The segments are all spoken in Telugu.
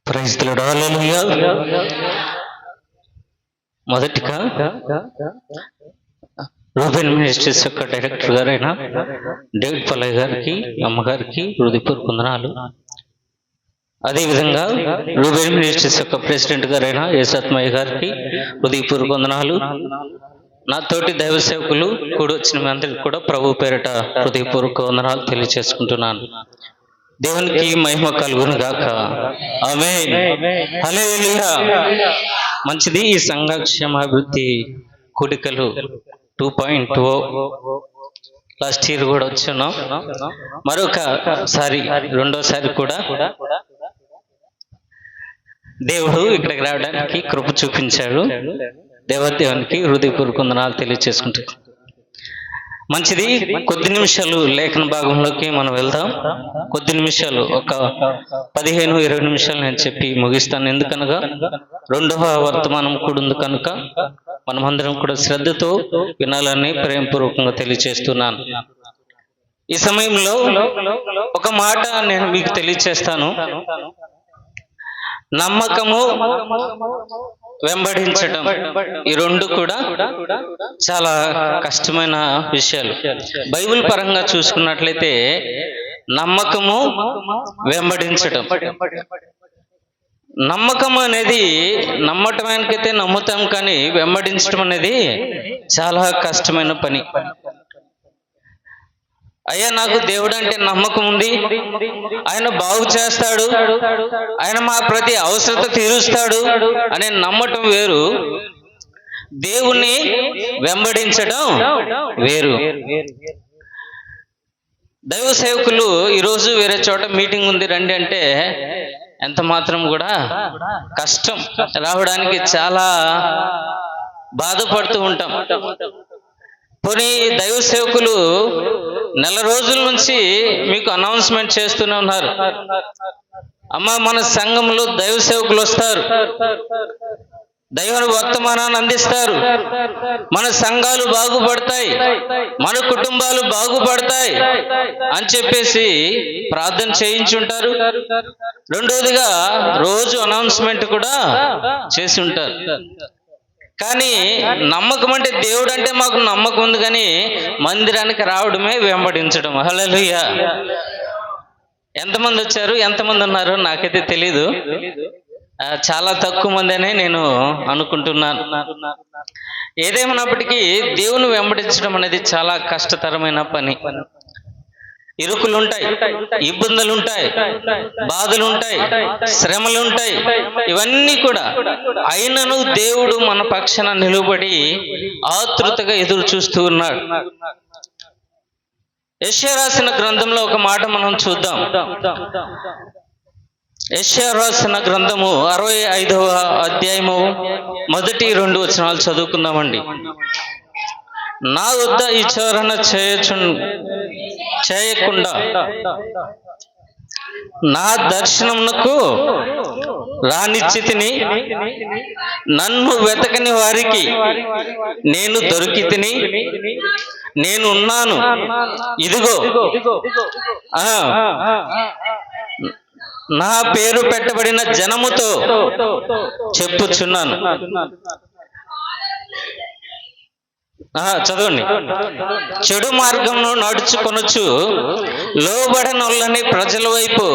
Praise the lord. హల్లెలూయా. మొదటిగా రూబెన్ మినిస్ట్రీస్ యొక్క డైరెక్టర్ గారైన డేవిడ్ పల్లయ్య గారికి, అమ్మగారికి హృదయపూర్వక వందనాలు. అదేవిధంగా రూబెన్ మినిస్ట్రీస్ యొక్క ప్రెసిడెంట్ గారైన యేసాత్మయ్య గారికి హృదయపూర్వక వందనాలు. నా తోటి దైవ సేవకులు కూడి వచ్చిన మీ అందరికీ కూడా ప్రభు పేరిట హృదయపూర్వక వందనాలు తెలియజేసుకుంటున్నాను. దేవునికి మహిమ కలుగును గాక. ఆమేన్. హల్లెలూయా. మంచిది. ఈ సంఘక్షేమాభివృద్ధి కూడికలు 2.0 లాస్ట్ ఇయర్ కూడా వచ్చున్నాం. మరొకసారి రెండోసారి కూడా దేవుడు ఇక్కడికి రావడానికి కృప చూపించాడు. దేవదేవునికి హృదయపూర్వక వందనాలు తెలియజేసుకుంటాం. మంచిది. కొద్ది నిమిషాలు లేఖన భాగంలోకి మనం వెళ్దాం. కొద్ది నిమిషాలు, ఒక 15-20 నిమిషాలు నేను చెప్పి ముగిస్తాను. ఎందుకనగా రెండవ వర్తమానం కూడా ఉంది కనుక మనమందరం కూడా శ్రద్ధతో వినాలని ప్రేమపూర్వకంగా తెలియజేస్తున్నాను. ఈ సమయంలో ఒక మాట నేను మీకు తెలియజేస్తాను. నమ్మకము, వెంబడించటం, ఈ రెండు కూడా చాలా కష్టమైన విషయాలు. బైబిల్ పరంగా చూసుకున్నట్లయితే నమ్మకము, వెంబడించటం. నమ్మకం అనేది నమ్మటానికైతే నమ్ముతాం, కానీ వెంబడించడం అనేది చాలా కష్టమైన పని. అయ్యా, నాకు దేవుడు అంటే నమ్మకం ఉంది, ఆయన బాగు చేస్తాడు, ఆయన మా ప్రతి అవసరత తీరుస్తాడు అనే నమ్మటం వేరు, దేవుణ్ణి వెంబడించడం వేరు. దైవ సేవకులు ఈరోజు వేరే చోట మీటింగ్ ఉంది రండి అంటే ఎంత మాత్రం కూడా కష్టం, రావడానికి చాలా బాధపడుతూ ఉంటాం. పోనీ దైవ సేవకులు నెల రోజుల నుంచి మీకు అనౌన్స్మెంట్ చేస్తూనే ఉన్నారు, అమ్మ మన సంఘంలో దైవ సేవకులు వస్తారు, దైవ వర్తమానాన్ని అందిస్తారు, మన సంఘాలు బాగుపడతాయి, మన కుటుంబాలు బాగుపడతాయి అని చెప్పేసి ప్రార్థన చేయించుంటారు. రెండోదిగా రోజు అనౌన్స్మెంట్ కూడా చేసి ఉంటారు. కానీ నమ్మకం అంటే దేవుడు అంటే మాకు నమ్మకం ఉంది, కానీ మందిరానికి రావడమే వెంబడించడం. హల్లెలూయా. ఎంతమంది వచ్చారు, ఎంతమంది ఉన్నారు నాకైతే తెలీదు. చాలా తక్కువ మంది అనే నేను అనుకుంటున్నాను. ఏదేమైనప్పటికీ దేవుని వెంబడించడం అనేది చాలా కష్టతరమైన పని. ఇరుకులుంటాయి, ఇబ్బందులుంటాయి, బాధలుంటాయి, శ్రమలుంటాయి, ఇవన్నీ కూడా. అయినను దేవుడు మన పక్షాన నిలబడి ఆతృతగా ఎదురు చూస్తూ ఉన్నాడు. యెషయా రాసిన గ్రంథంలో ఒక మాట మనం చూద్దాం. యెషయా రాసిన గ్రంథము 65వ అధ్యాయము మొదటి 2 వచనాలు చదువుకుందామండి. నా వద్ద విచారణ చేయకుండా నా దర్శనమునకు రానిచ్చితిని, నన్ను వెతకని వారికి నేను దొరికితిని, నేను ఉన్నాను, ఇదిగో నా పేరు పెట్టబడిన జనముతో చెప్పుచున్నాను. చదవండి. చెడు మార్గంలో నడుచుకొనొచ్చు లోబడనొల్లని ప్రజల వైపు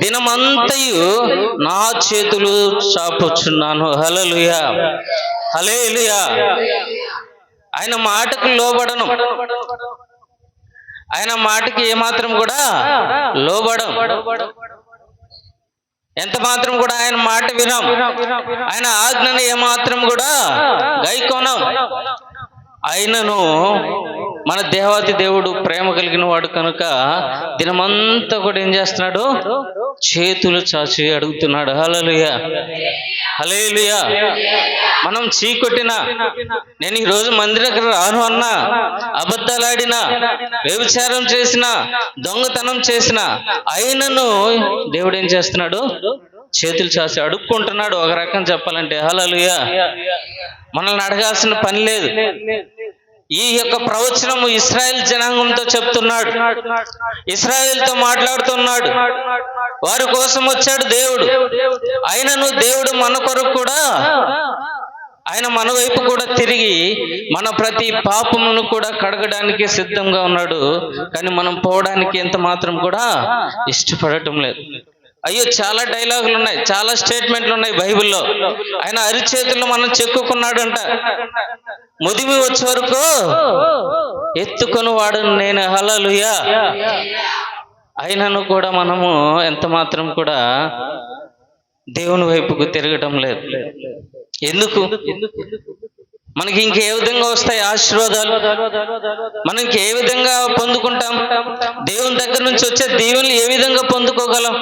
దినమంతయు నా చేతులు చాపుచున్నాను. హల్లెలూయా, హల్లెలూయా. ఆయన మాటకు లోబడను, ఆయన మాటకి ఏమాత్రం కూడా లోబడం, ఎంత మాత్రం కూడా ఆయన మాట వినం, ఆయన ఆజ్ఞను ఏమాత్రం కూడా గైకొనం. ఆయనను మన దేవాతి దేవుడు ప్రేమ కలిగిన వాడు కనుక దినమంతా కూడా ఏం చేస్తున్నాడు, చేతులు చాచి అడుగుతున్నాడు. హల్లెలూయా, హల్లెలూయా. మనం చీకొట్టినా, నేను ఈరోజు మందిరానికి రాను అన్నా, అబద్ధాలాడినా, వ్యభిచారం చేసినా, దొంగతనం చేసినా, ఆయనను దేవుడు ఏం చేస్తున్నాడు, చేతులు చాచి అడుక్కుంటున్నాడు. ఒక రకం చెప్పాలంటే హల్లెలూయా. మనల్ని అడగాల్సిన పని లేదు. ఈ యొక్క ప్రవచనము ఇశ్రాయేల్ జనాంగంతో చెప్తున్నాడు, ఇశ్రాయేల్తో మాట్లాడుతున్నాడు. వారి కోసం వచ్చాడు దేవుడు. ఆయనను దేవుడు మన కొరకు కూడా, ఆయన మన వైపు కూడా తిరిగి మన ప్రతి పాపమును కూడా కడగడానికి సిద్ధంగా ఉన్నాడు. కానీ మనం పోవడానికి ఎంత మాత్రం కూడా ఇష్టపడటం లేదు. అయ్యో, చాలా డైలాగులు ఉన్నాయి, చాలా స్టేట్మెంట్లు ఉన్నాయి బైబిల్లో. ఆయన అరిచేతుల్లో మనం చెక్కుకున్నాడంట. ముదిమి వచ్చే వరకు ఎత్తుకొని వాడు నేను, హల్లెలూయా. అయినను కూడా మనము ఎంత మాత్రం కూడా దేవుని వైపుకు తిరగటం లేదు. ఎందుకు? మనకి ఇంకే విధంగా వస్తాయి ఆశీర్వాదాలు? మనం ఏ విధంగా పొందుకుంటాం? దేవుని దగ్గర నుంచి వచ్చే దీవెనలు ఏ విధంగా పొందుకోగలం?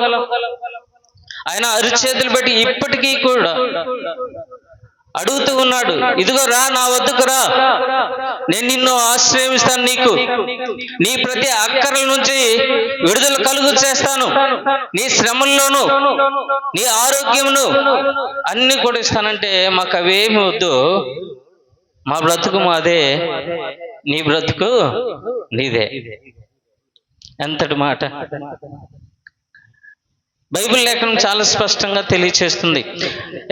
ఆయన అరిచేతులు పెట్టి ఇప్పటికీ కూడా అడుగుతూ ఉన్నాడు, ఇదిగో రా, నా వద్దకు రా, నేను నిన్ను ఆశ్రయిస్తాను, నీకు నీ ప్రతి అక్కర్ల నుంచి విడుదల కలుగు చేస్తాను, నీ శ్రమల్లోను నీ ఆరోగ్యమును అన్ని కూడా ఇస్తానంటే మాకు అవేమి వద్దు, మా బ్రతుకు మాదే, నీ బ్రతుకు నీదే. ఎంతటి మాట! బైబిల్ లేఖనం చాలా స్పష్టంగా తెలియచేస్తుంది.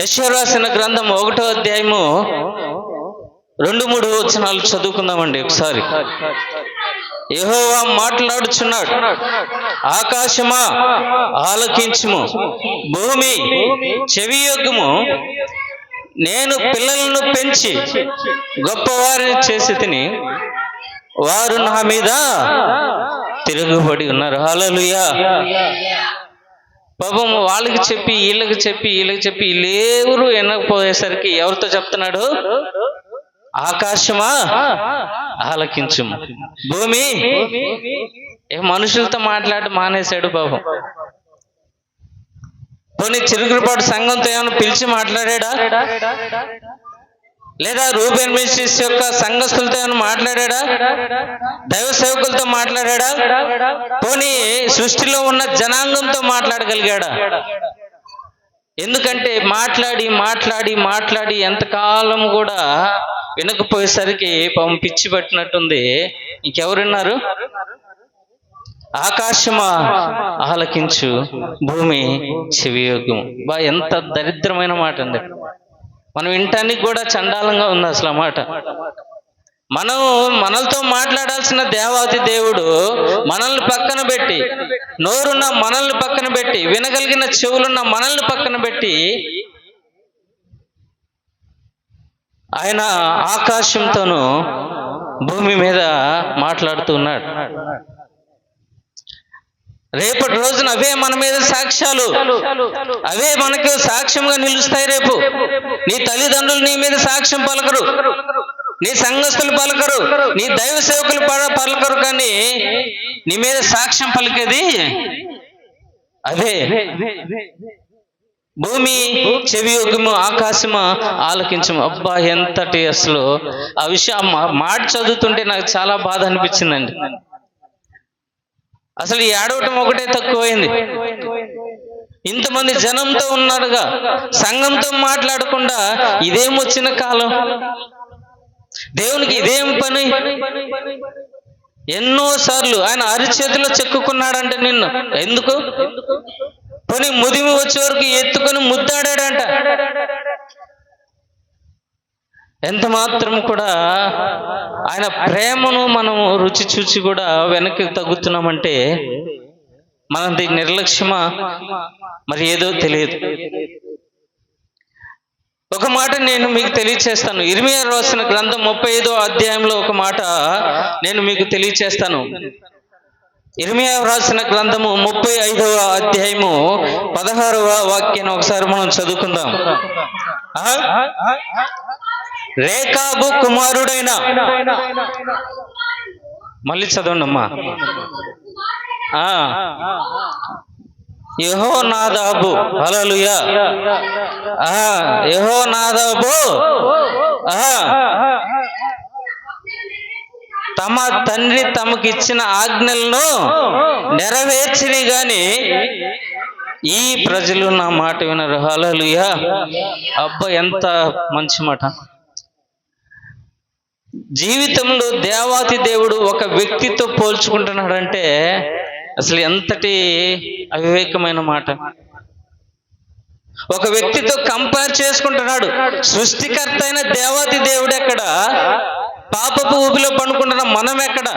యెషయా రాసిన గ్రంథం 1వ అధ్యాయము 2-3 వచనాలు చదువుకుందామండి ఒకసారి. యెహోవా మాట్లాడుచున్నాడు, ఆకాశమా ఆలకించుము, భూమి చెవియొగ్గుము, నేను పిల్లలను పెంచి గొప్పవారిని చేసి తిని వారు నా మీద తిరుగుబడి ఉన్నారు. హల్లెలూయా. పాపం వాళ్ళకి చెప్పి వీళ్ళకి చెప్పి వీళ్ళెవరు వినకపోయేసరికి ఎవరితో చెప్తున్నాడు? ఆకాశమా ఆలకించుము, భూమి. మనుషులతో మాట్లాడి మానేశాడు పాపం. పోనీ చిరుగురుపాటు సంఘంతో ఏమైనా పిలిచి మాట్లాడా? లేదా రూబెన్ మినిస్ట్రీస్ యొక్క సంఘస్థులతో ఏమైనా మాట్లాడా? దైవ సేవకులతో మాట్లాడా? పోనీ సృష్టిలో ఉన్న జనాంగంతో మాట్లాడగలిగాడా? ఎందుకంటే మాట్లాడి ఎంతకాలం కూడా వినకపోయేసరికి పిచ్చి పట్టినట్టుంది. ఇంకెవరున్నారు? ఆకాశమా ఆలకించు, భూమి చెవియొగ్గుము. ఎంత దరిద్రమైన మాట అండి. మనం వినటానికి కూడా చండాలంగా ఉంది అసలు ఆ మాట. మనలతో మాట్లాడాల్సిన దేవాది దేవుడు మనల్ని పక్కన పెట్టి, నోరున్న మనల్ని పక్కన పెట్టి, వినగలిగిన చెవులున్న మనల్ని పక్కన పెట్టి ఆయన ఆకాశంతోనూ భూమి మీద మాట్లాడుతూ ఉన్నాడు. రేపటి రోజున అవే మన మీద సాక్ష్యాలు, అవే మనకు సాక్ష్యంగా నిలుస్తాయి. రేపు నీ తల్లిదండ్రులు నీ మీద సాక్ష్యం పలకరు, నీ సంఘస్థులు పలకరు, నీ దైవ సేవకులు పలకరు, కానీ నీ మీద సాక్ష్యం పలికేది అదే. భూమి చెవియొగ్గుము, ఆకాశము ఆలకించము. అబ్బా, ఎంతటి అసలు ఆ విషయం మాట చదువుతుంటే నాకు చాలా బాధ అనిపించిందండి. అసలు ఈ ఏడవటం ఒకటే తక్కువైంది. ఇంతమంది జనంతో ఉన్నారుగా, సంఘంతో మాట్లాడకుండా ఇదేమొచ్చిన కాలం? దేవునికి ఇదేం పని? ఎన్నోసార్లు ఆయన అరిచేతిలో చెక్కుకున్నాడంట నిన్ను. ఎందుకు? పోనీ ముదిమి వచ్చే వరకు ఎత్తుకొని ముద్దాడాడంట. ఎంత మాత్రం కూడా ఆయన ప్రేమను మనం రుచి చూచి కూడా వెనక్కి తగ్గుతున్నామంటే మనది నిర్లక్ష్యమా మరి ఏదో తెలియదు. ఒక మాట నేను మీకు తెలియచేస్తాను. ఇర్మియా రాసిన గ్రంథం 35వ అధ్యాయంలో ఒక మాట నేను మీకు తెలియచేస్తాను. ఇర్మియా రాసిన గ్రంథము 35వ అధ్యాయము 16వ వాక్యాన్ని ఒకసారి మనం చదువుకుందాం. రేకాబు కుమారుడైన, మళ్ళీ చదవండి అమ్మా. యెహోనాదాబు, హల్లెలూయా. యెహోనాదాబు తమ తండ్రి తమకిచ్చిన ఆజ్ఞలను నెరవేర్చిని గాని ఈ ప్రజలు నా మాట వినరు. హల్లెలూయా. అబ్బా, ఎంత మంచి మాట! జీవితంలో దేవాతి దేవుడు ఒక వ్యక్తితో పోల్చుకుంటున్నాడంటే అసలు ఎంతటి అవివేకమైన మాట. ఒక వ్యక్తితో కంపేర్ చేసుకుంటున్నాడు. సృష్టికర్త అయిన దేవాతి దేవుడు ఎక్కడ, పాపపు ఊపిలో పడుకుంటున్న మనం ఎక్కడ?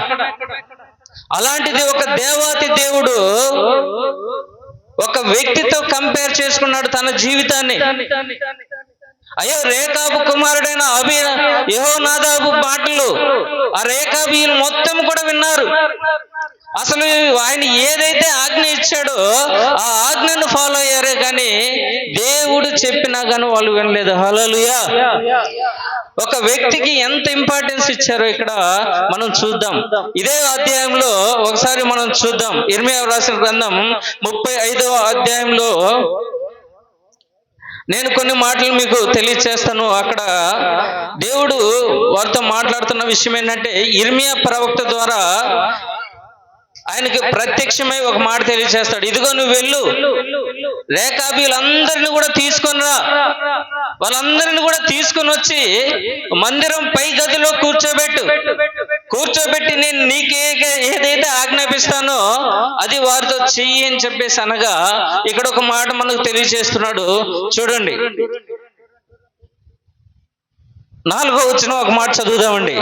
అలాంటిది ఒక దేవాతి దేవుడు ఒక వ్యక్తితో కంపేర్ చేసుకున్నాడు తన జీవితాన్ని. అయ్యో, రేకాబు కుమారుడైన యెహోనాదాబు మాటలు ఆ రేకాబీయులు మొత్తం కూడా విన్నారు. అసలు ఆయన ఏదైతే ఆజ్ఞ ఇచ్చాడో ఆ ఆజ్ఞను ఫాలో అయ్యారే కానీ దేవుడు చెప్పినా కానీ వాళ్ళు వినలేదు. హల్లెలూయా. ఒక వ్యక్తికి ఎంత ఇంపార్టెన్స్ ఇచ్చారో ఇక్కడ మనం చూద్దాం. ఇదే అధ్యాయంలో ఒకసారి మనం చూద్దాం. ఇర్మీయా రాసిన గ్రంథం 35వ అధ్యాయంలో నేను కొన్ని మాటలు మీకు తెలియచేస్తాను. అక్కడ దేవుడు వారితో మాట్లాడుతున్న విషయం ఏంటంటే, ఇర్మీయా ప్రవక్త ద్వారా ఆయనకి ప్రత్యక్షమై ఒక మాట తెలియచేస్తాడు. ఇదిగో నువ్వు వెళ్ళు, రేకాబీలందరిని కూడా తీసుకొని రా, వాళ్ళందరిని కూడా తీసుకొని వచ్చి మందిరం పై గదిలో కూర్చోబెట్టి నేను నీకే ఏదైతే ఆజ్ఞాపిస్తానో అది వారితో చెయ్యి అని చెప్పేసి అనగా ఇక్కడ ఒక మాట మనకు తెలియజేస్తున్నాడు. చూడండి, 4వ వచనం ఒక మాట చదువుదామండి.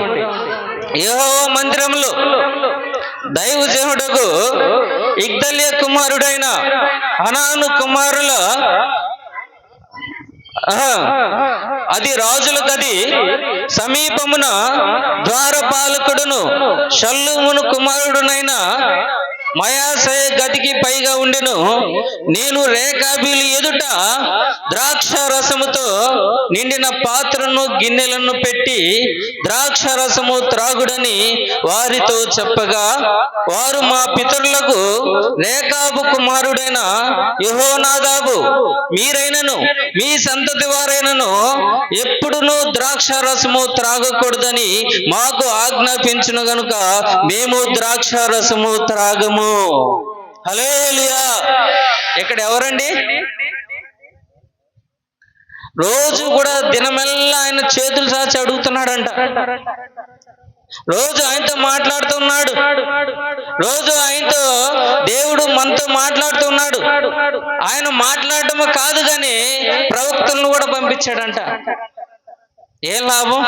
యెహోవా మందిరంలో దైవజనుడకు ఇగ్దల్య కుమారుడైన హనాను కుమారుల అది రాజుల గది సమీపమున ద్వారపాలకుడును షల్లూమును కుమారుడునైన మయాసయ గదికి పైగా ఉండెను. నేను రేకాబీలు ఎదుట ద్రాక్ష రసముతో నిండిన పాత్రను గిన్నెలను పెట్టి ద్రాక్ష రసము త్రాగుడని వారితో చెప్పగా, వారు మా పితరులకు రేకాబు కుమారుడైన యెహోనాదాబు మీరైనను మీ సంతతి వారైనను ఎప్పుడునూ ద్రాక్ష రసము త్రాగకూడదని మాకు ఆజ్ఞాపించును గనుక మేము ద్రాక్ష రసము త్రాగము. హల్లెలూయా. ఇక్కడ ఎవరండి? రోజు కూడా దినమెల్లా ఆయన చేతులు చాచి అడుగుతున్నాడంట. రోజు ఆయనతో మాట్లాడుతున్నాడు. రోజు ఆయనతో దేవుడు మనతో మాట్లాడుతున్నాడు. ఆయన మాట్లాడటం కాదు కానీ ప్రవక్తలను కూడా పంపించాడంట. ఏం లాభం?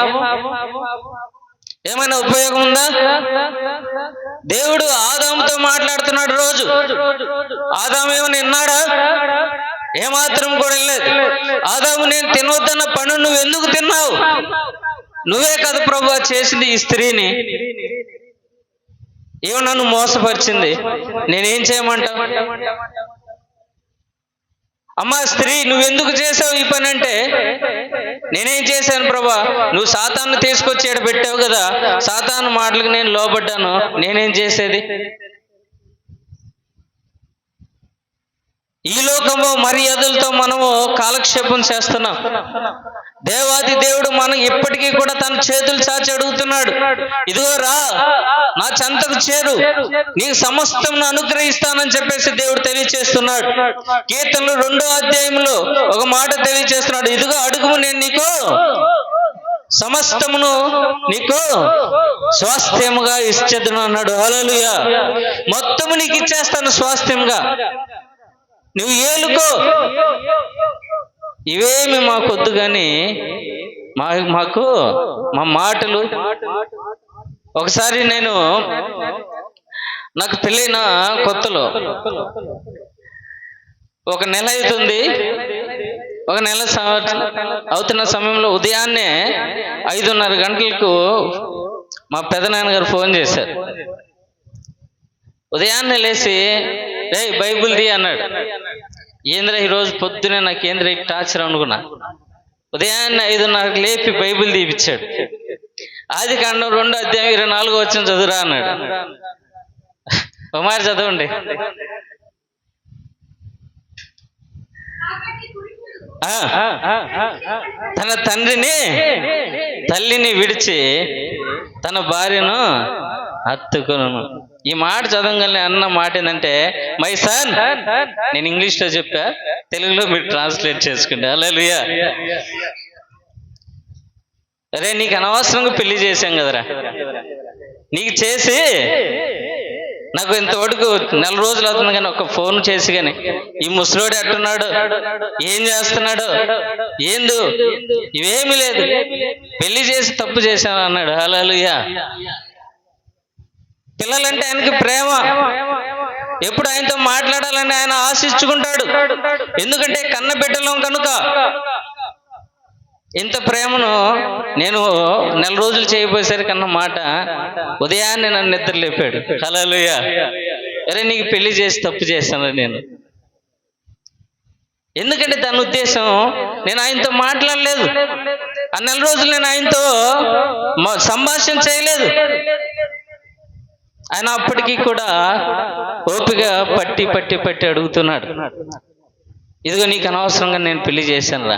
ఏమైనా ఉపయోగం ఉందా? దేవుడు ఆదాముతో మాట్లాడుతున్నాడు రోజు. ఆదాము ఏమైనా విన్నాడా? ఏమాత్రం కూడా లేదు. ఆదాము, నేను తినవద్దన్న పండు నువ్వు ఎందుకు తిన్నావు? నువ్వే కదా ప్రభువా చేసింది ఈ స్త్రీని, ఏమో నన్ను మోసపరిచింది, నేనేం చేయమంటావు? అమ్మా స్త్రీ, నువ్వెందుకు చేసావు ఈ పని అంటే, నేనేం చేశాను ప్రభా, నువ్వు సాతాను తీసుకొచ్చి ఇక్కడ పెట్టావు కదా, సాతాను మాటలకు నేను లోబడ్డాను, నేనేం చేసేది? ఈ లోకము మర్యాదలతో మనము కాలక్షేపం చేస్తున్నాం. దేవాది దేవుడు మనం ఇప్పటికీ కూడా తన చేతులు చాచి అడుగుతున్నాడు. ఇదిగో రా, నా చెంతకు చేరు, నీకు సమస్తం అనుగ్రహిస్తానని చెప్పేసి దేవుడు తెలియచేస్తున్నాడు. కీర్తనలు 2వ అధ్యాయంలో ఒక మాట తెలియచేస్తున్నాడు. ఇదిగో అడుగుము, నేను నీకు సమస్తమును నీకు స్వాస్థ్యముగా ఇచ్చేద్దును అన్నాడు. హల్లెలూయా. మొత్తము నీకు ఇచ్చేస్తాను స్వాస్థ్యంగా, నువ్వు ఏలుకో. ఇవేమి మాకొద్దు కానీ మాకు మా మాటలు. ఒకసారి నాకు పెళ్ళైన కొత్తలో 1 నెల అవుతుంది. 1 నెల అవుతున్న సమయంలో ఉదయాన్నే 5:30 గంటలకు మా పెదనాన్నగారు ఫోన్ చేశారు. ఉదయాన్నే లేచి, రే బైబిల్ తీ అన్నాడు. ఏంద్రా ఈరోజు పొద్దునే నాకు ఏంద్ర టార్చర్ అనుకున్నా. ఉదయాన్నే 5:30కు లేపి బైబిల్ తీపిచ్చాడు. ఆదికాండం 2వ అధ్యాయం 24వ వచనం చదువురా అన్నాడు. ఒకమారి చదవండి. తన తల్లిని విడిచి తన భార్యను హత్తుకును. ఈ మాట చదవగానే అన్న మాట ఏంటంటే, మై సన్, నేను ఇంగ్లీష్లో చెప్పా, తెలుగులో మీరు ట్రాన్స్లేట్ చేసుకోండి. హల్లెలూయా. అరే నీకు అనవసరంగా పెళ్లి చేశాం కదరా, నీకు చేసి నాకు ఇంతవరకు 4 రోజులు అవుతుంది కానీ ఒక ఫోన్ చేసి కానీ ఈ ముసలోడు ఎట్టున్నాడు, ఏం చేస్తున్నాడు, ఏందు, ఇవేమీ లేదు, పెళ్లి చేసి తప్పు చేశాను అన్నాడు. హల్లెలూయా. పిల్లలంటే ఆయనకి ప్రేమ, ఎప్పుడు ఆయనతో మాట్లాడాలని ఆయన ఆశించుకుంటాడు. ఎందుకంటే కన్న బిడ్డలం కనుక. ఇంత ప్రేమను నేను 4 రోజులు చేయబోయేసరికి అన్న మాట ఉదయాన్నే నన్ను నిద్ర లేపాడు. హల్లెలూయా. అరే నీకు పెళ్లి చేసి తప్పు చేశాను నేను. ఎందుకంటే తన ఉద్దేశం నేను ఆయనతో మాట్లాడలేదు, ఆ 4 రోజులు నేను ఆయనతో సంభాషణ చేయలేదు. ఆయన అప్పటికీ కూడా ఓపిక పట్టి పట్టి పట్టి అడుగుతున్నాడు, ఇదిగో నీకు అనవసరంగా నేను పెళ్లి చేశాను రా.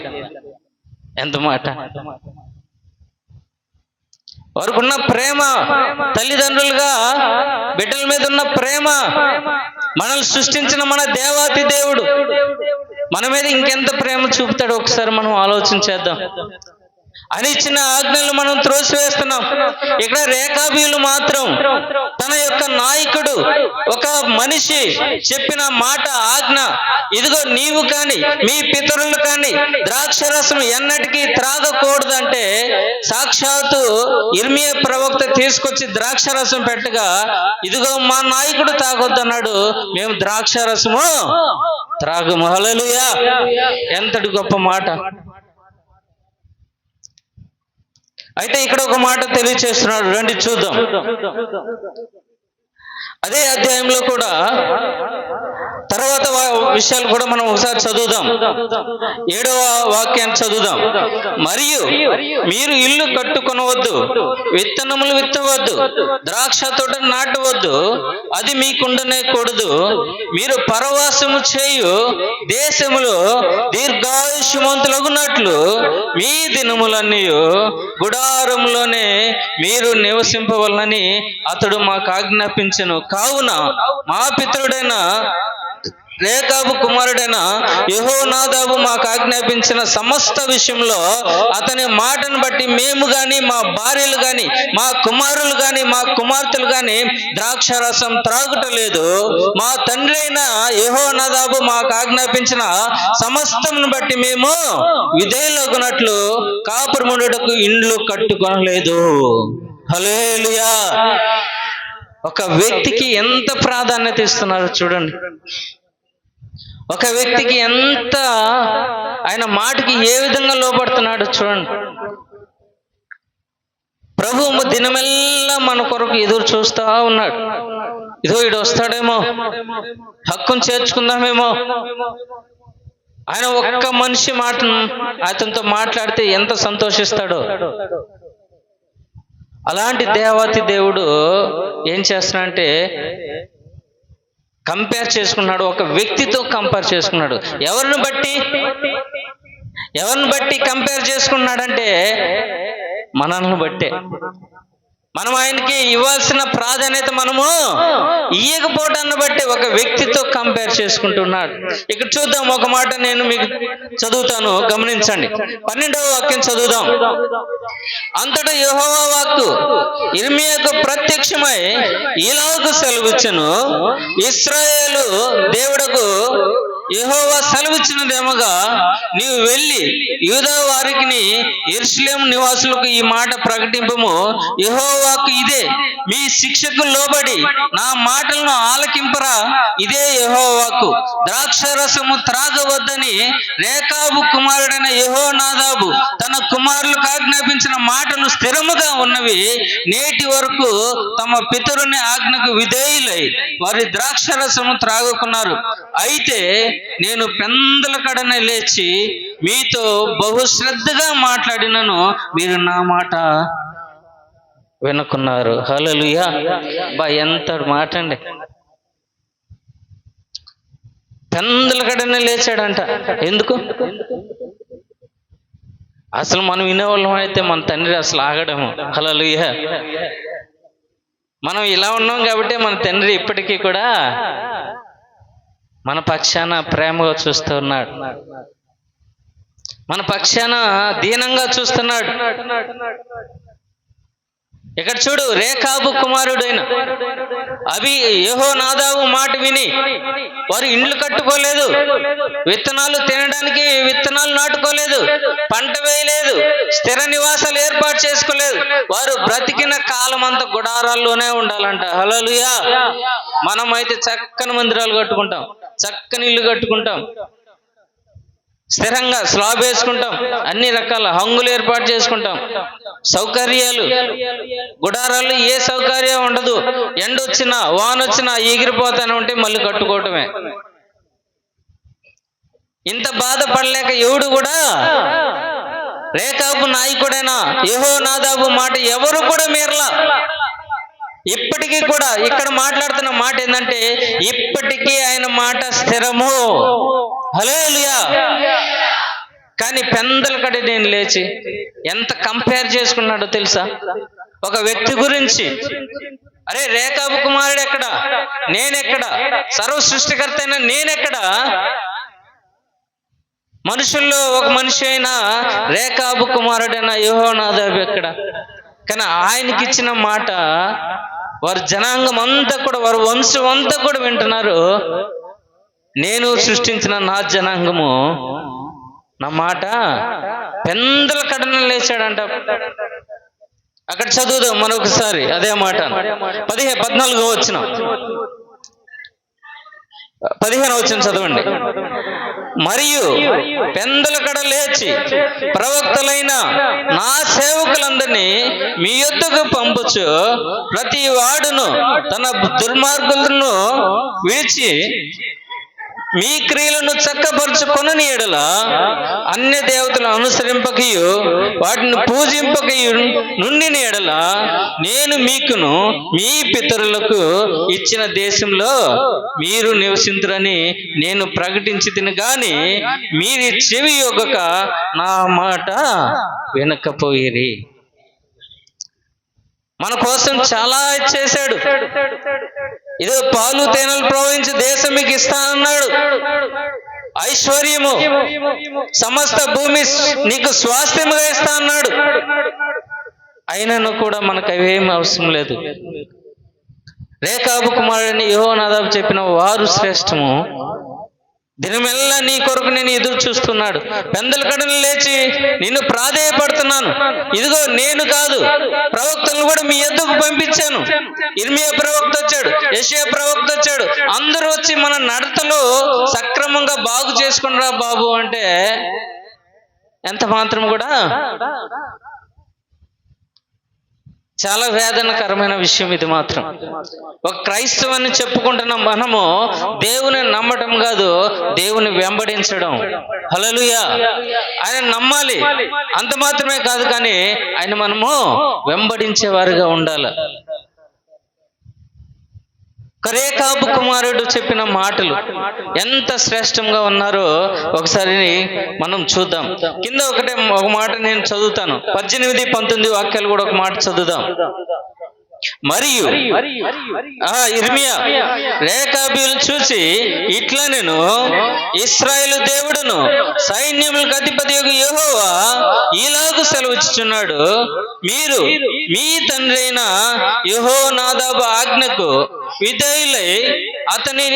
ఎంత మాట! వారికున్న ప్రేమ, తల్లిదండ్రులుగా బిడ్డల మీద ఉన్న ప్రేమ, మనల్ని సృష్టించిన మన దేవాతి దేవుడు మన మీద ఇంకెంత ప్రేమ చూపుతాడో ఒకసారి మనం ఆలోచన చేద్దాం. అని ఇచ్చిన ఆజ్ఞలు మనం త్రోసివేస్తున్నాం. ఇక్కడ రేఖాబీయులు మాత్రం తన యొక్క నాయకుడు, ఒక మనిషి చెప్పిన మాట, ఆజ్ఞ, ఇదిగో నీవు కానీ మీ పితరులు కానీ ద్రాక్షరసం ఎన్నటికీ త్రాగకూడదంటే సాక్షాత్తు ఇర్మియా ప్రవక్త తీసుకొచ్చి ద్రాక్షరసం పెట్టగా, ఇదిగో మా నాయకుడు తాగొద్దన్నాడు, మేము ద్రాక్షరసము త్రాగము. హల్లెలూయా. ఎంతటి గొప్ప మాట! అయితే ఇక్కడ ఒక మాట తెలియచేస్తున్నాడు, రండి చూద్దాం. అదే అధ్యాయంలో కూడా తర్వాత విషయాలు కూడా మనం ఒకసారి చదువుదాం. 7వ వాక్యాన్ని చదువుదాం. మరియు మీరు ఇల్లు కట్టుకొనవద్దు, విత్తనములు విత్తవద్దు, ద్రాక్ష తోట నాటవద్దు, అది మీకుండనే కూడదు. మీరు పరవాసము చేయు దేశములో దీర్ఘాయుష్మంతులగునట్లు మీ దినములన్నీ గుడారంలోనే మీరు నివసింపవలనని అతడు మాకు ఆజ్ఞాపించెను. కావున మా పితరుడైన రేకాబు కుమారుడైన యెహోనాదాబు మాకు ఆజ్ఞాపించిన సమస్త విషయంలో అతని మాటను బట్టి మేము గాని, మా భార్యలు గాని, మా కుమారులు గాని, మా కుమార్తెలు గాని ద్రాక్షారసం త్రాగుటలేదు. మా తండ్రి అయిన యెహోనాదాబు మాకు ఆజ్ఞాపించిన సమస్తమును బట్టి మేము విధేయులగునట్లు కాపురముండుటకు ఇండ్లు కట్టుకొనలేదు. హల్లెలూయా. ఒక వ్యక్తికి ఎంత ప్రాధాన్యత ఇస్తున్నారు చూడండి. ఒక వ్యక్తికి ఎంత ఆయన మాటకి ఏ విధంగా లోపడుతున్నాడు చూడండి. ప్రభువు దినమెల్లా మన కొరకు ఎదురు చూస్తా ఉన్నాడు. ఇదో ఈడు వస్తాడేమో, హక్కును చేర్చుకుందామేమో. ఆయన ఒక్క మనిషి అతనితో మాట్లాడితే ఎంత సంతోషిస్తాడో. అలాంటి దేవాతి దేవుడు ఏం చేస్తున్నాడంటే కంపేర్ చేసుకున్నాడు, ఒక వ్యక్తితో కంపేర్ చేసుకున్నాడు. ఎవరిని బట్టి కంపేర్ చేసుకున్నాడంటే మనల్ని బట్టే. మనం ఆయనకి ఇవ్వాల్సిన ప్రాధాన్యత మనము ఇయ్యకపోవటాన్ని బట్టి ఒక వ్యక్తితో కంపేర్ చేసుకుంటున్నాడు. ఇక్కడ చూద్దాం, ఒక మాట నేను మీకు చదువుతాను, గమనించండి. 12వ వాక్యం చదువుదాం. అంతటా యెహోవా వాక్కు ఇర్మియాకు ప్రత్యక్షమై ఇలాగు సెలవిచ్చెను, ఇశ్రాయేలు దేవుడకు యెహోవా సెలవిచ్చినదేమగా, నీవు వెళ్ళి యూదా వారికి యెరూషలేము నివాసులకు ఈ మాట ప్రకటింపము. యెహోవాకు ఇదే, మీ శిక్షకు లోబడి నా మాటలను ఆలకింపరా, ఇదే యెహోవాకు. ద్రాక్షరసము త్రాగవద్దని రేకాబు కుమారుడైన యెహోనాదాబు తన కుమారులకు ఆజ్ఞాపించిన మాటలు స్థిరముగా ఉన్నవి. నేటి వరకు తమ పితరుని ఆజ్ఞకు విధేయులై వారి ద్రాక్షరసము త్రాగుకున్నారు. అయితే నేను పెందల కడనే లేచి మీతో బహుశ్రద్ధగా మాట్లాడినను మీరు నా మాట వినుకున్నారు. హల్లెలూయా. ఎంత మాట అండి! పెందల కడనే లేచాడంట. ఎందుకు? అసలు మనం వినేవాళ్ళం అయితే మన తండ్రి అసలు ఆగడము. హల్లెలూయా. మనం ఇలా ఉన్నాం కాబట్టి మన తండ్రి ఇప్పటికీ కూడా మన పక్షాన ప్రేమగా చూస్తూ ఉన్నాడు. మన పక్షాన దీనంగా చూస్తున్నాడు. ఇక్కడ చూడు, రేకాబు కుమారుడైన యెహోనాదాబు మాట విని వారు ఇండ్లు కట్టుకోలేదు, విత్తనాలు తినడానికి విత్తనాలు నాటుకోలేదు, పంట వేయలేదు, స్థిర నివాసాలు ఏర్పాటు చేసుకోలేదు. వారు బ్రతికిన కాలం అంతా గుడారాల్లోనే ఉండాలంట. హల్లెలూయా. మనం అయితే చక్కని మందిరాలు కట్టుకుంటాం, చక్కని ఇల్లు కట్టుకుంటాం, స్థిరంగా స్లాబ్ వేసుకుంటాం, అన్ని రకాల హంగులు ఏర్పాటు చేసుకుంటాం, సౌకర్యాలు. గుడారాలు ఏ సౌకర్యం ఉండదు. ఎండొచ్చినా వానొచ్చినా ఎగిరిపోతానే ఉంటే మళ్ళీ కట్టుకోవటమే. ఇంత బాధపడలేక ఎవడు కూడా, రేకాబు నాయకుడైన యెహోనాదాబు మాట ఎవరు కూడా మీరలా. ఇప్పటికీ కూడా ఇక్కడ మాట్లాడుతున్న మాట ఏంటంటే, ఇప్పటికీ ఆయన మాట స్థిరము. హల్లెలూయా. కానీ పెందల కడి నేను లేచి ఎంత కంపేర్ చేసుకున్నాడో తెలుసా ఒక వ్యక్తి గురించి. అరే, రేకాబు కుమారుడు ఎక్కడ, నేనెక్కడ, సర్వ సృష్టికర్త అయినా నేనెక్కడ, మనుషుల్లో ఒక మనిషి అయినా రేకాబు కుమారుడైన యెహోనాదాబు ఎక్కడ? కానీ ఆయనకి ఇచ్చిన మాట వారి జనాంగం అంతా కూడా, వారి వంశం అంతా కూడా వింటున్నారు. నేను సృష్టించిన నా జనాంగము నా మాట పెందల కడన లేచాడంట. అక్కడ చదువుదాం మరొకసారి అదే మాట. 14వ వచనం, 15వ వచనం చదవండి. మరియు పెందల కడ లేచి ప్రవక్తలైన నా సేవకులందరినీ మీ యొద్దకు పంపుచు, ప్రతి వాడును తన దుర్మార్గులను విడిచి మీ క్రియలను చక్కపరుచుకొనని ఎడల అన్య దేవతలను అనుసరింపకయు వాటిని పూజింపకయు నుండిన ఎడల నేను మీకును మీ పితరులకు ఇచ్చిన దేశంలో మీరు నివసింతురని నేను ప్రకటించితిని గాని మీరు చెవి యొగ్గక నా మాట వినకపోయిరి. మన కోసం చాలా చేశాడు. ఇదో పాలు తేనెలు ప్రవహించి దేశం మీకు ఇస్తానన్నాడు. ఐశ్వర్యము, సమస్త భూమి నీకు స్వాస్థ్యముగా ఇస్తా అన్నాడు. అయినను కూడా మనకు అవేం అవసరం లేదు. రేకాబు కుమారుడిని యెహోనాదాబు చెప్పిన వారు శ్రేష్టము, దినమెల్లా నీ కొరకు నేను ఎదురు చూస్తున్నాడు. పెందల కడను లేచి నిన్ను ప్రాధేయపడుతున్నాను. ఇదిగో నేను కాదు, ప్రవక్తలను కూడా మీ యొద్దకు పంపించాను. ఇర్మియా ప్రవక్త వచ్చాడు, యెషయా ప్రవక్త వచ్చాడు. అందరూ వచ్చి మన నడతలో సక్రమంగా బాగు చేసుకునిరా బాబు అంటే ఎంత మాత్రం కూడా చాలా వేదనకరమైన విషయం ఇది మాత్రం. ఒక క్రైస్తవాన్ని చెప్పుకుంటున్న మనము దేవుని నమ్మటం కాదు, దేవుని వెంబడించడం. హల్లెలూయా. ఆయన నమ్మాలి, అంత మాత్రమే కాదు, కానీ ఆయన మనము వెంబడించేవారుగా ఉండాలి. రేకాబు కుమారుడు చెప్పిన మాటలు ఎంత శ్రేష్టంగా ఉన్నారో ఒకసారి మనం చూద్దాం. కింద ఒక మాట నేను చదువుతాను, 18, 19 వాక్యాలు కూడా ఒక మాట చదువుదాం. మరియు ఇర్మియా రేకాబును చూసి ఇట్లా, నేను ఇశ్రాయేలు దేవుడును సైన్యములకు అధిపతియగు యెహోవా ఇలాగు సెలవిచ్చుచున్నాడు, మీరు మీ తండ్రి అయిన యెహోనాదాబు ఆజ్ఞకు విధేయులై అతని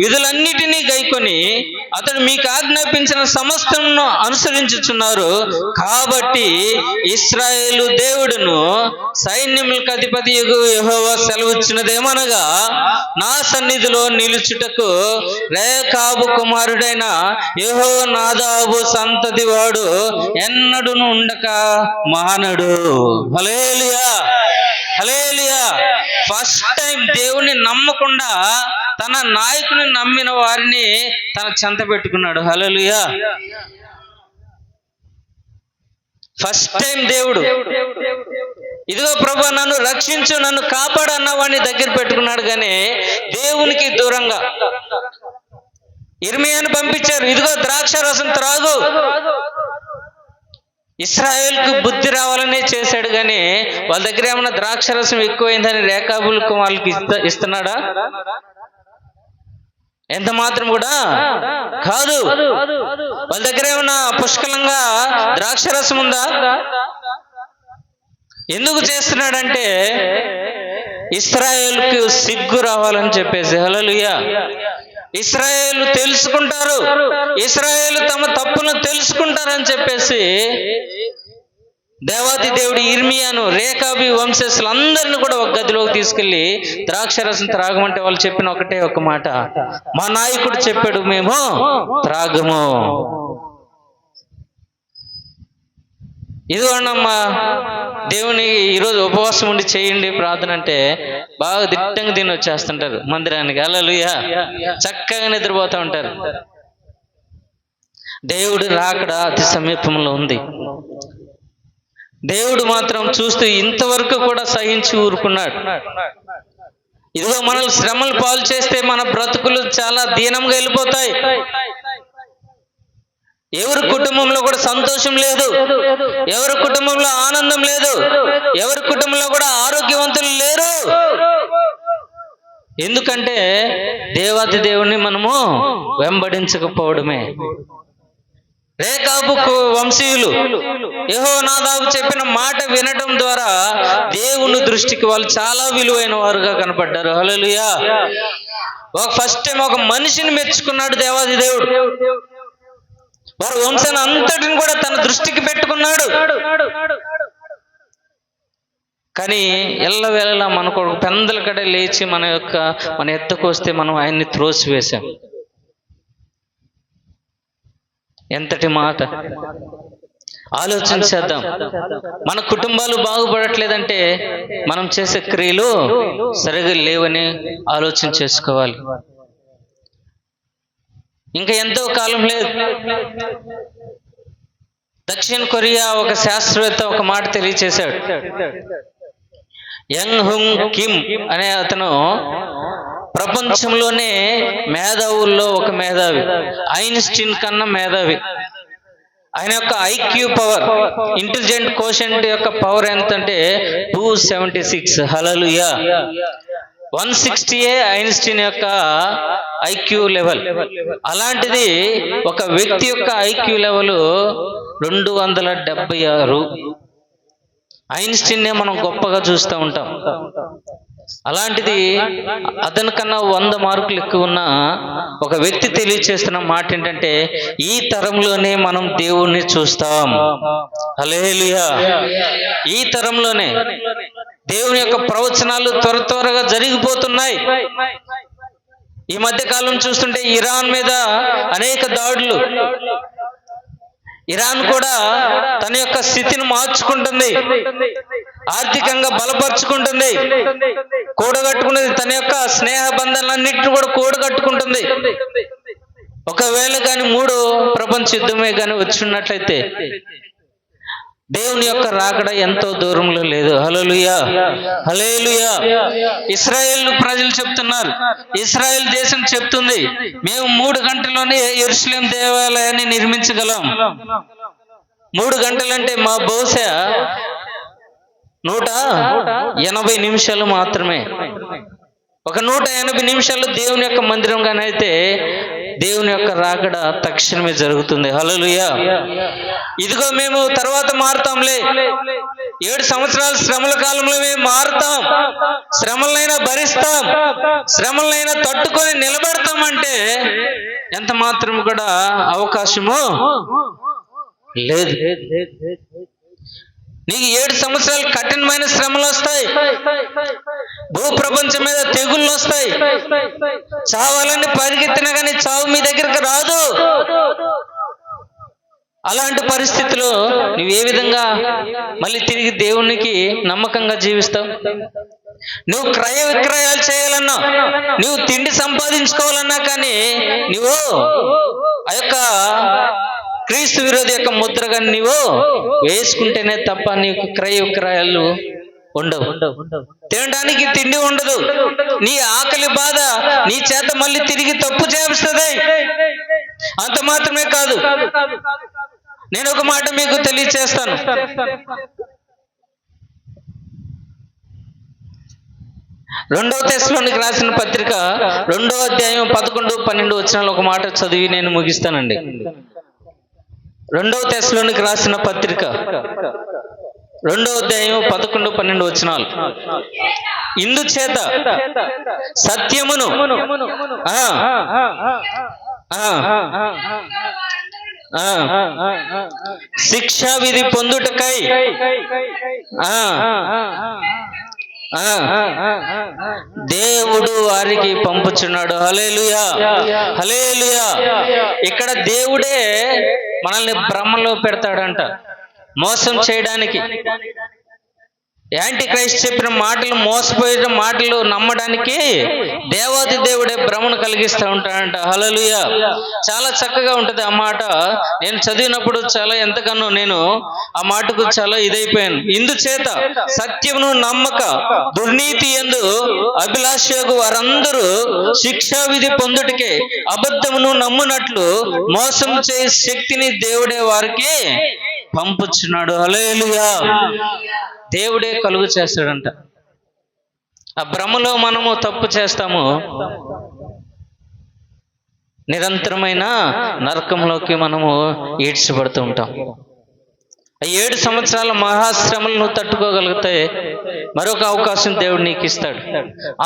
విధులన్నిటినీ గైకొని అతడు మీకు ఆజ్ఞాపించిన సమస్తమును అనుసరించుచున్నారు. కాబట్టి ఇశ్రాయేలు దేవుడును సైన్యములకు అధిపతి యెహోవా సెలవిచ్చినదేమనగా, నా సన్నిధిలో నిలుచుటకు రేకాబు కుమారుడైన యెహోనాదాబు సంతతి వాడు ఎన్నడూను ఉండక మానడు. హల్లెలూయా, హల్లెలూయా. ఫస్ట్ టైం దేవుని నమ్మకుండా తన నాయకుని నమ్మిన వారిని తన చెంత పెట్టుకున్నాడు. హల్లెలూయా. ఫస్ట్ టైం దేవుడు, ఇదిగో ప్రభు నన్ను రక్షించు, నన్ను కాపాడు అన్న వాడిని దగ్గర పెట్టుకున్నాడు. కానీ దేవునికి దూరంగా ఇర్మియాను పంపించారు, ఇదిగో ద్రాక్ష రసం త్రాగు. ఇశ్రాయేల్కు బుద్ధి రావాలనే చేశాడు. కానీ వాళ్ళ దగ్గర ఏమన్నా ద్రాక్ష రసం ఎక్కువైందని రేకాబులకు వాళ్ళకి ఇస్తున్నాడా? ఎంత మాత్రం కూడా కాదు. వాళ్ళ దగ్గర ఏమన్నా పుష్కలంగా ద్రాక్షరసం ఉందా? ఎందుకు చేస్తున్నాడంటే ఇశ్రాయేలుకు సిగ్గు రావాలని చెప్పేసి. హల్లెలూయా. ఇశ్రాయేలు తెలుసుకుంటారు, ఇశ్రాయేలు తమ తప్పులను తెలుసుకుంటారని చెప్పేసి దేవాది దేవుడు ఇర్మియాను, రేకాబి వంశస్థులు అందరిని కూడా ఒక గదిలోకి తీసుకెళ్లి ద్రాక్షరసం త్రాగమంటే వాళ్ళు చెప్పిన ఒకటే ఒక మాట, మా నాయకుడు చెప్పాడు మేము త్రాగము. ఇదిగోనమ్మా దేవుని ఈరోజు ఉపవాసం ఉండి చేయండి ప్రార్థన అంటే బాగా దిట్టంగా దీన్ని వచ్చేస్తుంటారు మందిరానికి. హల్లెలూయా. చక్కగా నిద్రపోతూ ఉంటారు. దేవుడు రాకడ అతి సమీపంలో ఉంది. దేవుడు మాత్రం చూస్తూ ఇంతవరకు కూడా సహించి ఊరుకున్నాడు. ఇదిగో మనల్ని శ్రమలు పాలు చేస్తే మన బ్రతుకులు చాలా దీనంగా వెళ్ళిపోతాయి. ఎవరి కుటుంబంలో కూడా సంతోషం లేదు, ఎవరి కుటుంబంలో ఆనందం లేదు, ఎవరి కుటుంబంలో కూడా ఆరోగ్యవంతులు లేరు. ఎందుకంటే దేవాది దేవుణ్ణి మనము వెంబడించకపోవడమే. రేకాబు వంశీయులు యెహోనాదాబు చెప్పిన మాట వినడం ద్వారా దేవుని దృష్టికి వాళ్ళు చాలా విలువైన వారుగా కనపడ్డారు. హల్లెలూయా. ఫస్ట్ టైం ఒక మనిషిని మెచ్చుకున్నాడు దేవాది దేవుడు. వారి వంశాన్ని అంతటిని కూడా తన దృష్టికి పెట్టుకున్నాడు. కానీ ఎల్లవేళలా మన కొడుకు పెందల కడ లేచి మన ఎద్దకు వస్తే మనం ఆయన్ని త్రోసివేశాం. ఎంతటి మాట. ఆలోచించేద్దాం. మన కుటుంబాలు బాగుపడట్లేదంటే మనం చేసే క్రియలు సరిగా లేవని ఆలోచన చేసుకోవాలి. ఇంకా ఎంతో కాలం లేదు. దక్షిణ కొరియా ఒక శాస్త్రవేత్త ఒక మాట తెలియచేశాడు. యంగ్ హుంగ్ కిమ్ అనే అతను ప్రపంచంలోనే మేధావుల్లో ఒక మేధావి, ఐన్స్టీన్ కన్నా మేధావి. ఆయన యొక్క ఐక్యూ పవర్, ఇంటెలిజెంట్ కోషెంట్ యొక్క పవర్ ఎంత అంటే 276. హల్లెలూయా. 160 ఐన్స్టీన్ యొక్క ఐక్యూ లెవెల్. అలాంటిది ఒక వ్యక్తి యొక్క ఐక్యూ లెవెల్ 276. ఐన్స్టీన్నే మనం గొప్పగా చూస్తూ ఉంటాం. అలాంటిది అతని కన్నా 100 మార్కులు ఎక్కువ ఉన్న ఒక వ్యక్తి తెలియచేస్తున్న మాట ఏంటంటే ఈ తరంలోనే మనం దేవుణ్ణి చూస్తాం. హల్లెలూయా. ఈ తరంలోనే దేవుని యొక్క ప్రవచనాలు త్వరగా జరిగిపోతున్నాయి. ఈ మధ్య కాలం చూస్తుంటే ఇరాన్ మీద అనేక దాడులు. ఇరాన్ కూడా తన యొక్క స్థితిని మార్చుకుంటుంది, ఆర్థికంగా బలపరుచుకుంటుంది, కూడగట్టుకున్నది. తన యొక్క స్నేహ బంధాలన్నింటినీ కూడా కూడగట్టుకుంటుంది. ఒకవేళ కానీ 3వ ప్రపంచ యుద్ధమే కానీ వచ్చినట్లయితే దేవుని యొక్క రాకడ ఎంతో దూరంలో లేదు. హల్లెలూయా. హల్లెలూయా. ఇశ్రాయేల్ ప్రజలు చెప్తున్నారు, ఇశ్రాయేల్ దేశం చెప్తుంది మేము 3 గంటల్లోనే యెరూషలేం దేవాలయాన్ని నిర్మించగలం. 3 గంటలంటే మా బహుశా 180 నిమిషాలు మాత్రమే. ఒక 180 నిమిషాలు దేవుని యొక్క మందిరంగానైతే దేవుని యొక్క రాకడ తక్షణమే జరుగుతుంది. హల్లెలూయా. ఇదిగో మేము తర్వాత మారుతాంలే, 7 సంవత్సరాల శ్రమల కాలంలో మేము మారుతాం, శ్రమలైనా భరిస్తాం, శ్రమలైనా తట్టుకొని నిలబడతామంటే ఎంత మాత్రం కూడా అవకాశము లేదు. నీకు 7 సంవత్సరాలు కఠినమైన శ్రమలు వస్తాయి, భూప్రపంచం మీద తెగుళ్ళు వస్తాయి, చావాలని పరిగెత్తినా కానీ చావు మీ దగ్గరకు రాదు. అలాంటి పరిస్థితిలో నువ్వు ఏ విధంగా మళ్ళీ తిరిగి దేవునికి నమ్మకంగా జీవిస్తావు? నువ్వు క్రయ విక్రయాలు చేయాలన్నా, నువ్వు తిండి సంపాదించుకోవాలన్నా కానీ నువ్వు ఆ యొక్క క్రీస్తు విరోధి యొక్క ముద్రగా నీవు వేసుకుంటేనే తప్ప నీకు క్రయ విక్రయాలు ఉండవు. తినడానికి తిండి ఉండదు. నీ ఆకలి బాధ నీ చేత మళ్ళీ తిరిగి తప్పు చేస్తుంది. అంత మాత్రమే కాదు, నేను ఒక మాట మీకు తెలియచేస్తాను. రెండవ తెస్సలోనికి రాసిన పత్రిక 2వ అధ్యాయం 11, 12 వచనాలు ఒక మాట చదివి నేను ముగిస్తానండి. 2వ తెస్సలోనికి రాసిన పత్రిక 2వ అధ్యాయం 11, 12 వచనాలు. ఇందుచేత సత్యమును శిక్షా విధి పొందుటకై దేవుడు వారికి పంపుచున్నాడు. హల్లెలూయా, హల్లెలూయా. ఇక్కడ దేవుడే మనల్ని భ్రమలో పెడతాడంట, మోసం చేయడానికి. యాంటీ క్రైస్ట్ చెప్పిన మాటలు, మోసపోయిన మాటలు నమ్మడానికి దేవాది దేవుడే భ్రమను కలిగిస్తూ ఉంటాడంట. హల్లెలూయా. చాలా చక్కగా ఉంటది ఆ మాట. నేను చదివినప్పుడు చాలా ఎంతగానో నేను ఆ మాటకు చాలా ఇదైపోయాను. ఇందుచేత సత్యమును నమ్మక దుర్నీతి యందు అభిలాషకు వారందరూ శిక్షా విధి పొందుటకే అబద్ధమును నమ్మునట్లు మోసం చేసే శక్తిని దేవుడే వారికి పంపుచున్నాడు. హల్లెలూయా. దేవుడే కలుగు చేస్తాడంట. ఆ భ్రమలో మనము తప్పు చేస్తాము, నిరంతరమైన నరకంలోకి మనము ఈడ్చబడుతూ ఉంటాం. 7 సంవత్సరాల మహాశ్రమలు నువ్వు తట్టుకోగలిగితే మరొక అవకాశం దేవుడు నీకు ఇస్తాడు.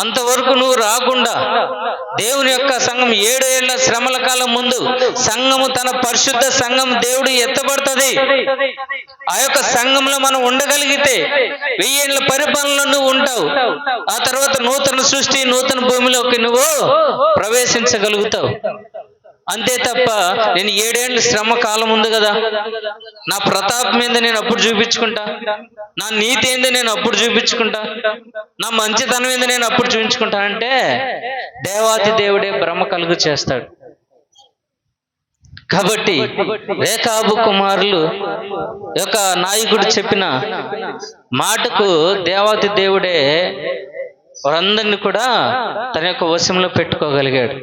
అంతవరకు నువ్వు రాకుండా దేవుని యొక్క సంఘం 7 ఏళ్ల శ్రమల కాలం ముందు సంఘము, తన పరిశుద్ధ సంఘం దేవుడు ఎత్తబడుతుంది. ఆ యొక్క సంఘంలో మనం ఉండగలిగితే 1000 ఏళ్ల పరిపాలనలో నువ్వు ఉంటావు. ఆ తర్వాత నూతన సృష్టి, నూతన భూమిలోకి నువ్వు ప్రవేశించగలుగుతావు. అంతే తప్ప నేను 7 ఏళ్ళ శ్రమ కాలం ఉంది కదా, నా ప్రతాపం ఏందో నేను అప్పుడు చూపించుకుంటా, నా నీతి ఏందో నేను అప్పుడు చూపించుకుంటా, నా మంచితనం ఏందో నేను అప్పుడు చూపించుకుంటా అంటే దేవాతి దేవుడే భ్రమ కలుగు చేస్తాడు. కాబట్టి రేకాబు కుమారులు యొక్క నాయకుడు చెప్పిన మాటకు దేవాతి దేవుడే వారందరినీ కూడా తన యొక్క వశంలో పెట్టుకోగలిగాడు.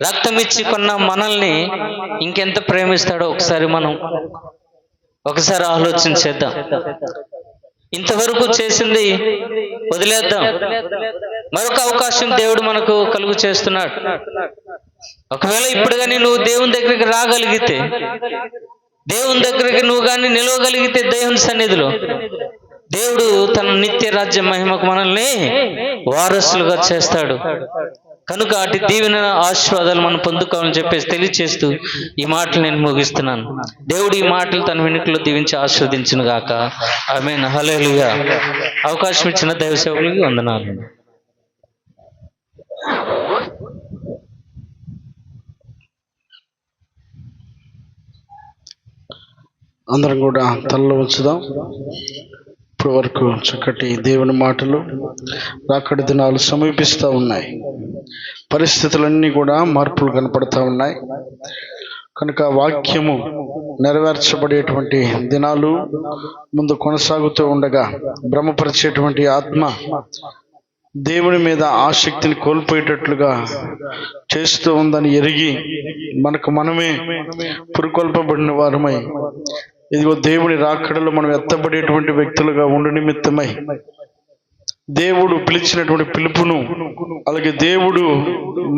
రక్తం ఇచ్చి కొన్న మనల్ని ఇంకెంత ప్రేమిస్తాడో ఒకసారి ఆలోచన చేద్దాం. ఇంతవరకు చేసింది వదిలేద్దాం, మరొక అవకాశం దేవుడు మనకు కలుగు చేస్తున్నాడు. ఒకవేళ ఇప్పుడు కానీ నువ్వు దేవుని దగ్గరికి రాగలిగితే, దేవుని దగ్గరికి నువ్వు కానీ నిలవగలిగితే దేవుని సన్నిధిలో దేవుడు తన నిత్య రాజ్య మహిమకు మనల్ని వారసులుగా చేస్తాడు. కనుక అటు దీవెన ఆశీర్వాదాలు మనం పొందుకోవాలని చెప్పేసి తెలియచేస్తూ ఈ మాటలు నేను ముగిస్తున్నాను. దేవుడు ఈ మాటలు తన వెనుకలో దీవించి ఆశీర్వదించును గాక. ఆమేన్. హల్లెలూయా. అవకాశం ఇచ్చిన దైవ సేవకులకి వందనాలు. అందరం కూడా తలలో ఉంచుదాం. ఇప్పటి వరకు చక్కటి దేవుని మాటలు, రాకడి దినాలు సమీపిస్తూ ఉన్నాయి. పరిస్థితులన్నీ కూడా మార్పులు కనపడతా ఉన్నాయి. కనుక వాక్యము నెరవేర్చబడేటువంటి దినాలు ముందు కొనసాగుతూ ఉండగా భ్రమపరిచేటువంటి ఆత్మ దేవుని మీద ఆసక్తిని కోల్పోయేటట్లుగా చేస్తూ ఉందని ఎరిగి మనకు మనమే పురుకొల్పబడిన వారమై, ఇదిగో దేవుని రాకడలో మనం ఎత్తబడేటువంటి వ్యక్తులుగా ఉండు నిమిత్తమై దేవుడు పిలిచినటువంటి పిలుపును, అలాగే దేవుడు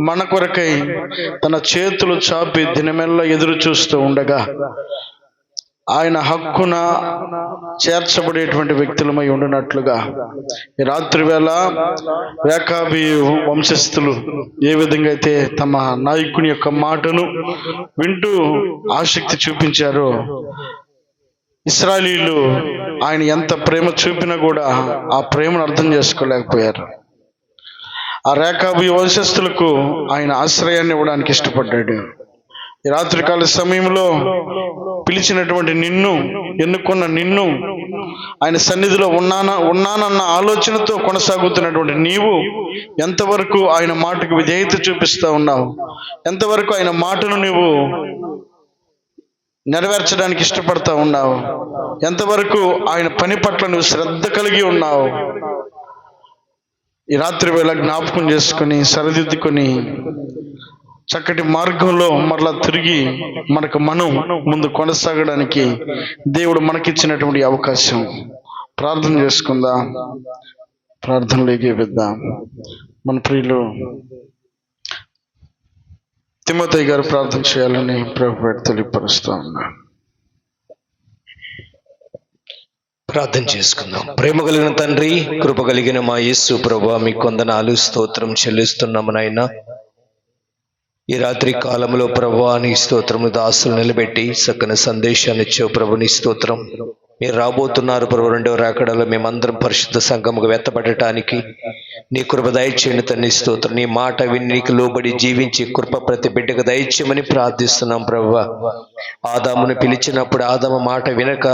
మన కొరకై తన చేతులు చాపి దినమెల్లా ఎదురు చూస్తూ ఉండగా ఆయన హక్కున చేర్చబడేటువంటి వ్యక్తులమై ఉండినట్లుగా ఈ రాత్రి వేళ రేకాబీ వంశస్థులు ఏ విధంగా అయితే తమ నాయకుని యొక్క మాటను వింటూ ఆసక్తి చూపించారో, ఇశ్రాయేలీయులు ఆయన ఎంత ప్రేమ చూపినా కూడా ఆ ప్రేమను అర్థం చేసుకోలేకపోయారు. ఆ రేకాబీ వంశస్థులకు ఆయన ఆశ్రయాన్ని ఇవ్వడానికి ఇష్టపడ్డాడు. ఈ రాత్రికాల సమయంలో పిలిచినటువంటి నిన్ను, ఎన్నుకున్న నిన్ను, ఆయన సన్నిధిలో ఉన్నానన్న ఆలోచనతో కొనసాగుతున్నటువంటి నీవు ఎంతవరకు ఆయన మాటకు విధేయత చూపిస్తూ ఉన్నావు? ఎంతవరకు ఆయన మాటను నీవు నెరవేర్చడానికి ఇష్టపడతా ఉన్నావు? ఎంతవరకు ఆయన పని పట్ల నువ్వు శ్రద్ధ కలిగి ఉన్నావు? ఈ రాత్రి వేళ జ్ఞాపకం చేసుకుని సరిదిద్దుకొని చక్కటి మార్గంలో మరలా తిరిగి మనం ముందు కొనసాగడానికి దేవుడు మనకిచ్చినటువంటి అవకాశం. ప్రార్థన చేసుకుందాం. ప్రార్థనలోకి విద్దాం. మన ప్రియులు తిమోతి గారు ప్రార్థన చేయాలని ప్రభుపేట తెలియపరుస్తూ ఉన్నాను. ప్రార్థన చేసుకుందాం. ప్రేమ కలిగిన తండ్రి, కృప కలిగిన మా యేసు ప్రభువా, మీకు వందనాలు, స్తోత్రం చెల్లిస్తున్నాము నాయనా. ఈ రాత్రి కాలంలో ప్రభువా నీ స్తోత్రము దాసులు నిలబెట్టి చక్కని సందేశాన్ని ఇచ్చావు ప్రభు, నీ స్తోత్రం. మీరు రాబోతున్నారు ప్రభు, రెండవ రాకడలో మేమందరం పరిశుద్ధ సంఘముగా వెత్తబడటానికి నీ కృప దయచేయండి తండ్రి, స్తోత్రం. నీ మాట విని నీకు లోబడి జీవించి కృప ప్రతి బిడ్డకు దయచేయమని ప్రార్థిస్తున్నాం ప్రభువా. ఆదామును పిలిచినప్పుడు ఆదాము మాట వినక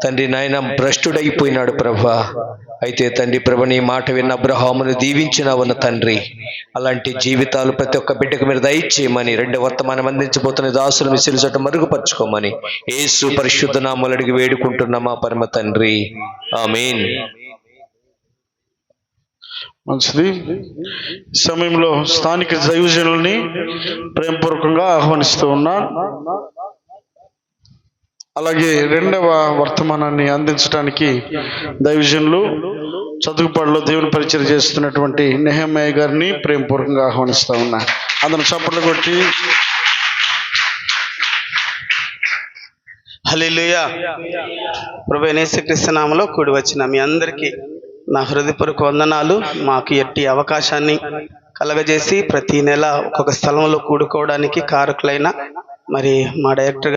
తండ్రి నాయన భ్రష్టుడైపోయినాడు ప్రభువా. అయితే తండ్రి ప్రభు, నీ మాట విన్న అబ్రహామును దీవించినావన్న తండ్రి, అలాంటి జీవితాలు ప్రతి ఒక్క బిడ్డకు మీరు దయచేయమని, రెండవ వర్తమానం అందించబోతున్న దాసులు మీ సిలుచట మరుగుపరచుకోమని యేసు పరిశుద్ధ నామములో అడిగి వేడుకుంటున్నామా పరమ తండ్రి, ఆమేన్. మంచిది. ఈ సమయంలో స్థానిక దైవజనుల్ని ప్రేమపూర్వకంగా ఆహ్వానిస్తూ ఉన్నా. అలాగే రెండవ వర్తమానాన్ని అందించడానికి దైవజనులు చదువుపాడులో దేవుని పరిచయం చేస్తున్నటువంటి నెహెమ్యా గారిని ప్రేమపూర్వకంగా ఆహ్వానిస్తూ ఉన్నా. అందరం చప్పట్లు కొట్టి హల్లెలూయా. ప్రభువైన యేసుక్రీస్తు నామములో కూడి వచ్చిన మీ అందరికీ నా హృదయపూర్వక వందనాలు. మాకు ఎట్టి అవకాశాన్ని కలగజేసి ప్రతి నెల ఒక్కొక్క స్థలంలో కూడుకోవడానికి కారకులైన మరి మా డైరెక్టర్